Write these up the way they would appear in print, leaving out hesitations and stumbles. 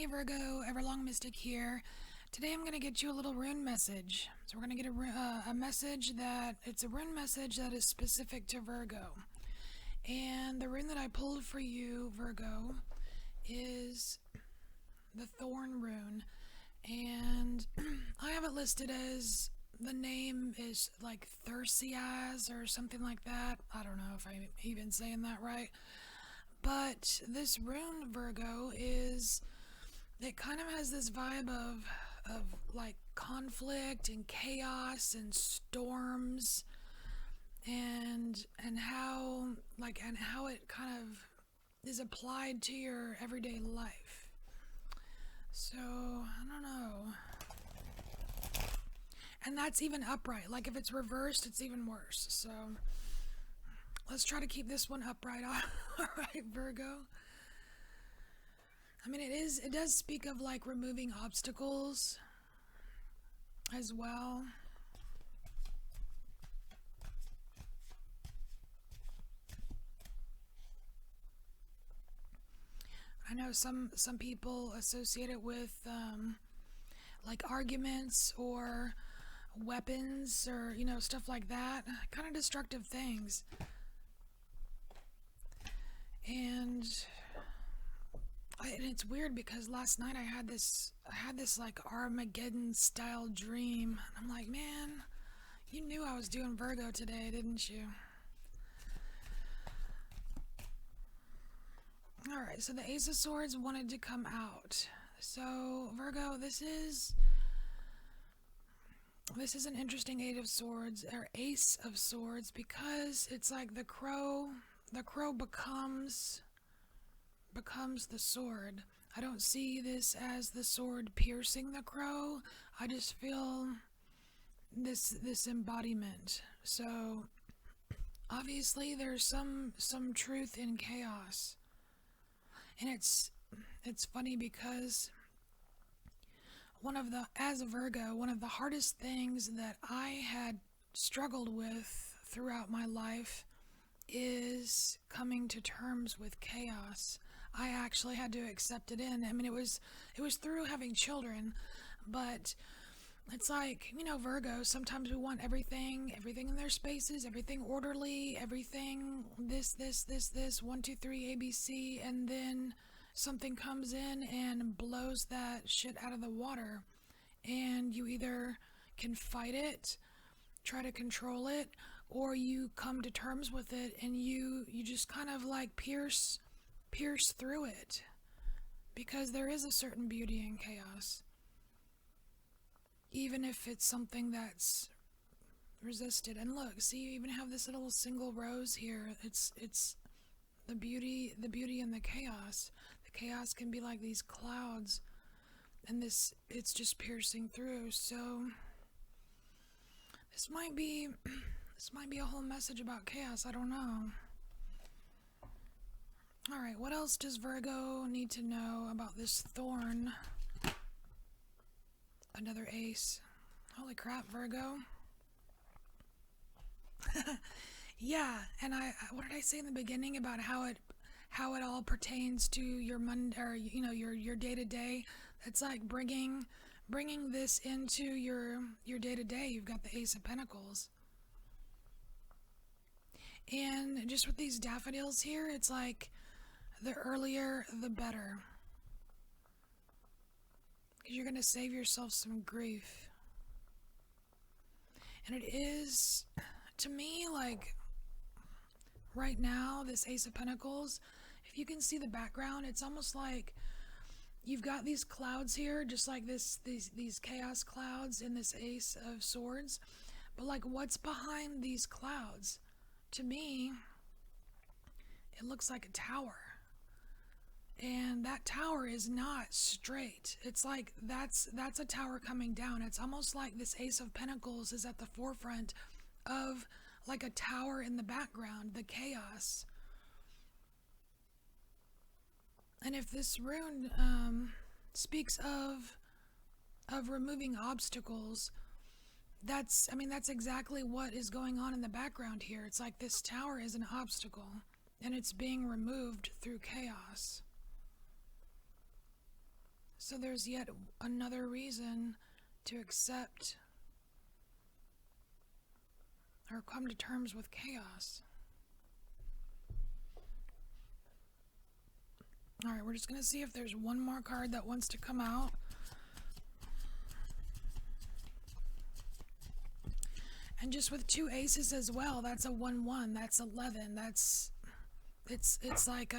Hey Virgo, Everlong Mystic here. Today I'm going to get you a little rune message. So we're going to get a message it's a rune message that is specific to Virgo. And the rune that I pulled for you, Virgo, is the Thorn Rune. And I have it listed as, the name is like Thursiaz or something like that. I don't know if I'm even saying that right. But this rune, Virgo, it kind of has this vibe of like conflict and chaos and storms, and how it kind of is applied to your everyday life. So I don't know. And that's even upright. Like if it's reversed, it's even worse. So let's try to keep this one upright. All right, Virgo. I mean, it does speak of like removing obstacles as well. I know some people associate it with like arguments or weapons or stuff like that, kind of destructive things. And it's weird because last night I had this like Armageddon style dream. I'm like, man, you knew I was doing Virgo today, didn't you? Alright, so the Ace of Swords wanted to come out. So, Virgo, this is an interesting Ace of Swords, because it's like the crow becomes the sword. I don't see this as the sword piercing the crow. I just feel this embodiment. So obviously there's some truth in chaos. And it's funny because as a Virgo, one of the hardest things that I had struggled with throughout my life is coming to terms with chaos. I actually had to accept it in. I mean, it was through having children, but it's like, Virgo, sometimes we want everything in their spaces, everything orderly, everything this, 1, 2, 3, ABC, and then something comes in and blows that shit out of the water. And you either can fight it, try to control it, or you come to terms with it and you just kind of like pierce through it, because there is a certain beauty in chaos, even if it's something that's resisted. And look, see, you even have this little single rose here. It's the beauty in the chaos. The chaos can be like these clouds, and it's just piercing through. So this might be a whole message about chaos. I don't know. Alright, what else does Virgo need to know about this thorn? Another ace. Holy crap, Virgo. Yeah, and what did I say in the beginning about how it all pertains to your Monday, or your day-to-day? It's like bringing this into your day-to-day. You've got the Ace of Pentacles. And just with these daffodils here, it's like the earlier the better, because you're going to save yourself some grief. And it is, to me, like right now, this Ace of Pentacles, if you can see the background, it's almost like you've got these clouds here, just like these chaos clouds in this Ace of Swords. But like, what's behind these clouds? To me, it looks like a tower. And that tower is not straight. It's like that's a tower coming down. It's almost like this Ace of Pentacles is at the forefront of like a tower in the background, the chaos. And if this rune speaks of removing obstacles, that's exactly what is going on in the background here. It's like this tower is an obstacle, and it's being removed through chaos. So there's yet another reason to accept or come to terms with chaos. Alright, we're just going to see if there's one more card that wants to come out. And just with 2 aces as well, that's a 1-1, that's 11, it's like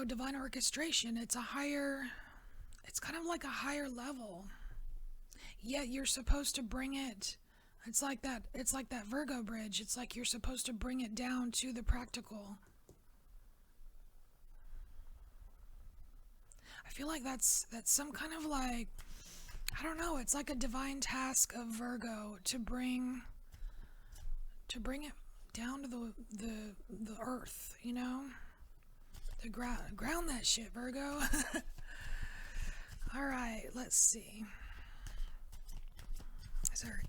divine orchestration. It's kind of like a higher level. Yet you're supposed to bring it, it's like that Virgo bridge. It's like you're supposed to bring it down to the practical. I feel like that's some kind of like, I don't know, it's like a divine task of Virgo to bring it down to the earth, to ground that shit, Virgo. All right, let's see. Is there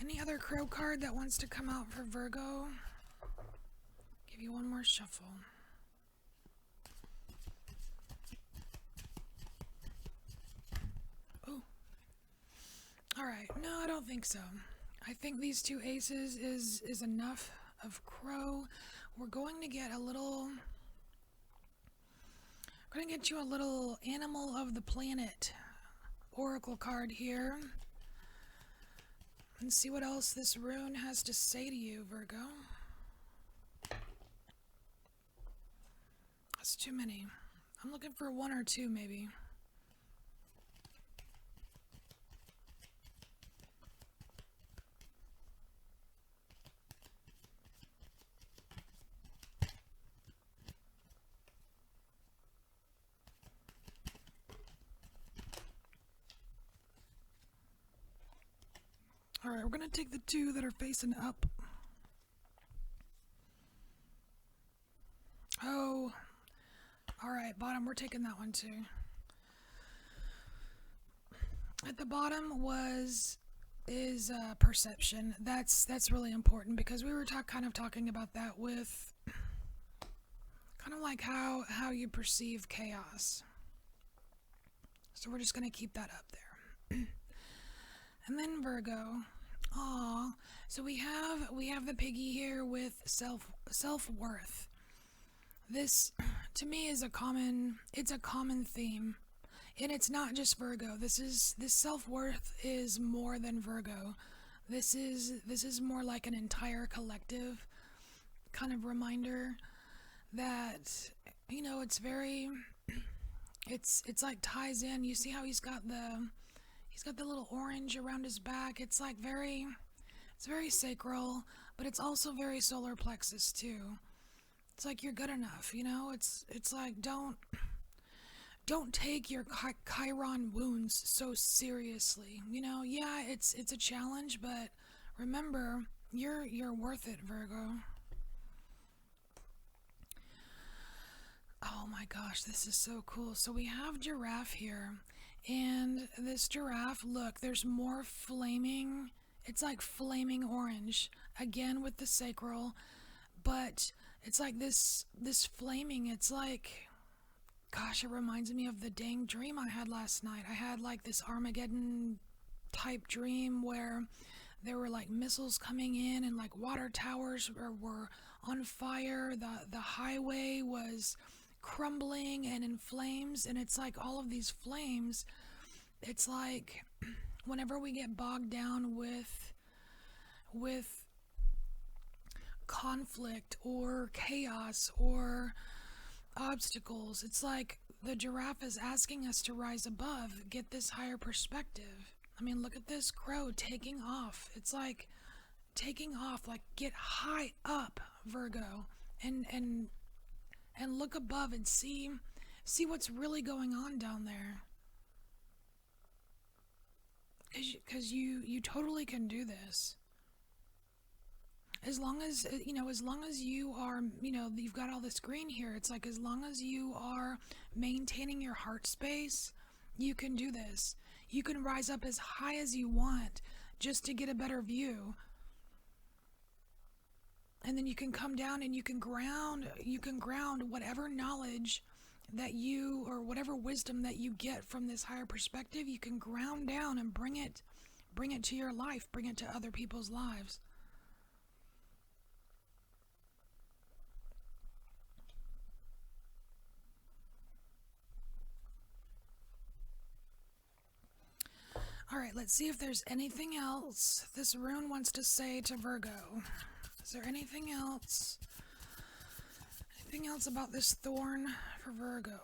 any other crow card that wants to come out for Virgo? Give you one more shuffle. Oh. All right. No, I don't think so. I think these 2 aces is enough of crow. We're going to get you a little animal of the planet oracle card here. And see what else this rune has to say to you, Virgo. That's too many. I'm looking for 1 or 2, maybe. Alright, we're going to take the 2 that are facing up. Oh. Alright, bottom, we're taking that one too. At the bottom is perception. That's really important because we were kind of talking about that with kind of like how you perceive chaos. So we're just going to keep that up there. And then Virgo. Aw. So we have the piggy here with self-worth. This to me is a common theme. And it's not just Virgo. This self-worth is more than Virgo. This is more like an entire collective kind of reminder that it's very it's like ties in. You see how he's got the little orange around his back. It's very sacral, but it's also very solar plexus too. It's like you're good enough, It's like don't take your Chiron wounds so seriously. Yeah, it's a challenge, but remember, you're worth it, Virgo. Oh my gosh, this is so cool. So we have giraffe here, and this giraffe, look, there's more flaming. It's like flaming orange, again with the sacral, but it's like this flaming, it's like, gosh, it reminds me of the dang dream I had last night. I had like this Armageddon type dream where there were like missiles coming in and like water towers were on fire. The highway was crumbling and in flames, and it's like all of these flames. It's like whenever we get bogged down with conflict or chaos or obstacles, it's like the giraffe is asking us to rise above, get this higher perspective. I mean, look at this crow taking off. It's like taking off, like get high up, Virgo, and look above and see what's really going on down there. Because you totally can do this. As long as you are, you've got all this green here, it's like as long as you are maintaining your heart space, you can do this. You can rise up as high as you want just to get a better view. And then you can come down and you can ground whatever knowledge that you, or whatever wisdom that you get from this higher perspective, you can ground down and bring it to your life, bring it to other people's lives. All right, let's see if there's anything else this rune wants to say to Virgo. Is there anything else? Anything else about this thorn for Virgo?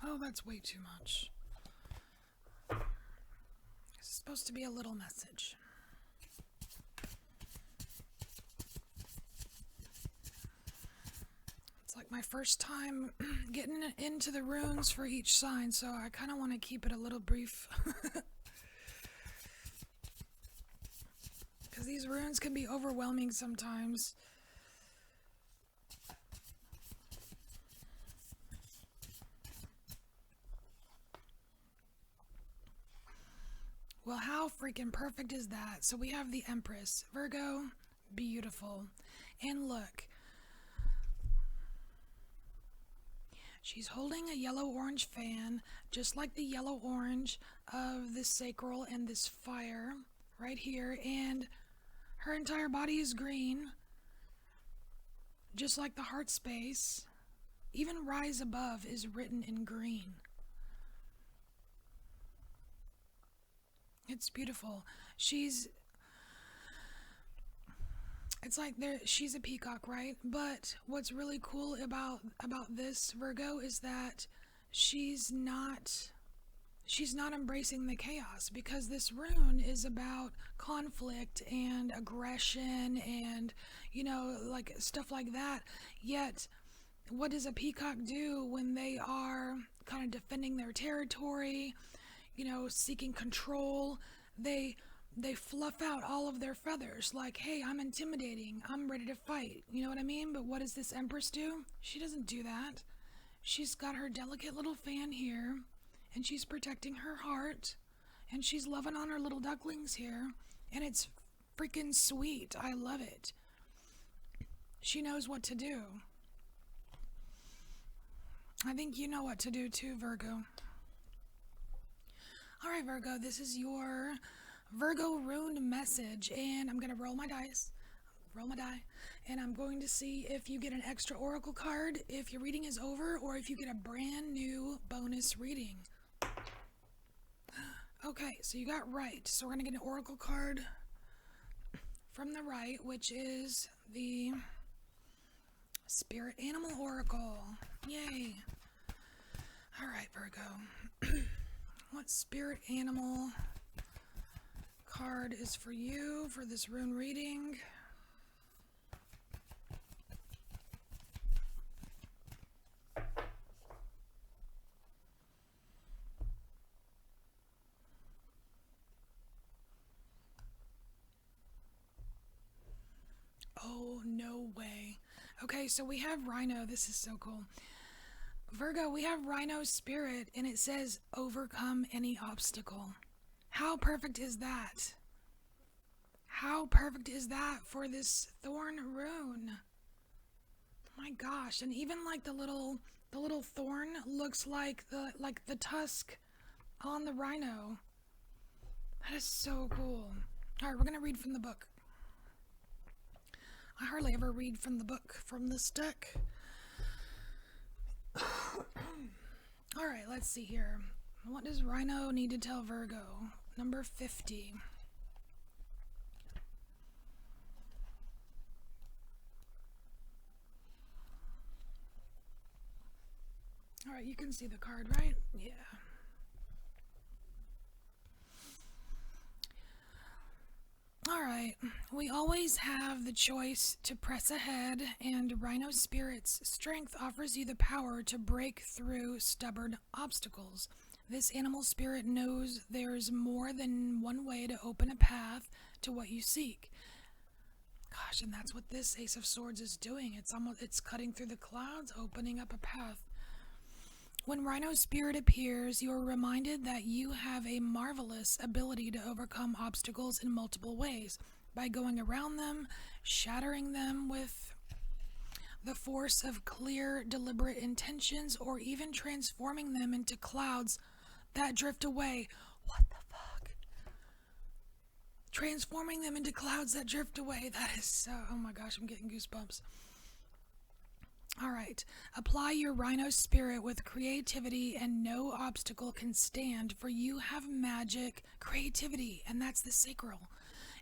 Oh, that's way too much. It's supposed to be a little message. It's like my first time getting into the runes for each sign, so I kind of want to keep it a little brief. Because these runes can be overwhelming sometimes. Well, how freaking perfect is that? So we have the Empress Virgo, beautiful. And look, she's holding a yellow-orange fan, just like the yellow-orange of this sacral and this fire right here. And her entire body is green, just like the heart space. Even Rise Above is written in green. It's beautiful. She's a peacock, right? But what's really cool about this Virgo is that she's not embracing the chaos, because this rune is about conflict and aggression and, like stuff like that. Yet, what does a peacock do when they are kind of defending their territory, seeking control? They fluff out all of their feathers, like, hey, I'm intimidating, I'm ready to fight, you know what I mean? But what does this Empress do? She doesn't do that. She's got her delicate little fan here, and she's protecting her heart, and she's loving on her little ducklings here, and it's freaking sweet. I love it. She knows what to do. I think you know what to do too, Virgo. Alright, Virgo, this is your Virgo rune message, and I'm going to roll my die, and I'm going to see if you get an extra oracle card if your reading is over, or if you get a brand new bonus reading. Okay, so you got right. So we're going to get an oracle card from the right, which is the Spirit Animal Oracle. Yay. Alright, Virgo. What spirit animal card is for you for this rune reading? Oh, no way. Okay, so we have Rhino. This is so cool. Virgo, we have Rhino Spirit, and it says, overcome any obstacle. How perfect is that? How perfect is that for this Thorn Rune? My gosh, and even like the little thorn looks like the tusk on the rhino. That is so cool. Alright, we're gonna read from the book. I hardly ever read from the book from this deck. Alright, let's see here. What does Rhino need to tell Virgo? Number 50. Alright, you can see the card, right? Yeah. Alright, we always have the choice to press ahead, and Rhino Spirit's strength offers you the power to break through stubborn obstacles. This animal spirit knows there's more than one way to open a path to what you seek. Gosh, and that's what this Ace of Swords is doing. It's cutting through the clouds, opening up a path. When Rhino Spirit appears, you are reminded that you have a marvelous ability to overcome obstacles in multiple ways. by going around them, shattering them with the force of clear, deliberate intentions, or even transforming them into clouds that drift away. What the fuck? Transforming them into clouds that drift away. That is so... Oh my gosh, I'm getting goosebumps. Alright. Apply your rhino spirit with creativity, and no obstacle can stand, for you have magic, creativity, and that's the sacral.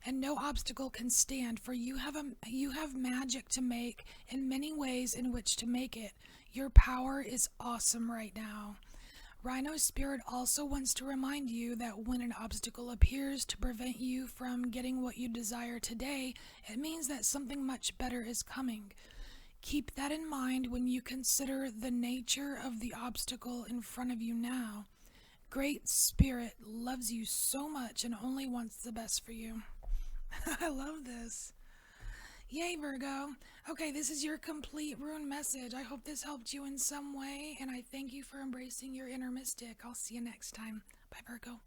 And no obstacle can stand, for you have magic to make, and many ways in which to make it. Your power is awesome right now. Rhino Spirit also wants to remind you that when an obstacle appears to prevent you from getting what you desire today, it means that something much better is coming. Keep that in mind when you consider the nature of the obstacle in front of you now. Great Spirit loves you so much and only wants the best for you. I love this. Yay, Virgo. Okay, this is your complete rune message. I hope this helped you in some way, and I thank you for embracing your inner mystic. I'll see you next time. Bye, Virgo.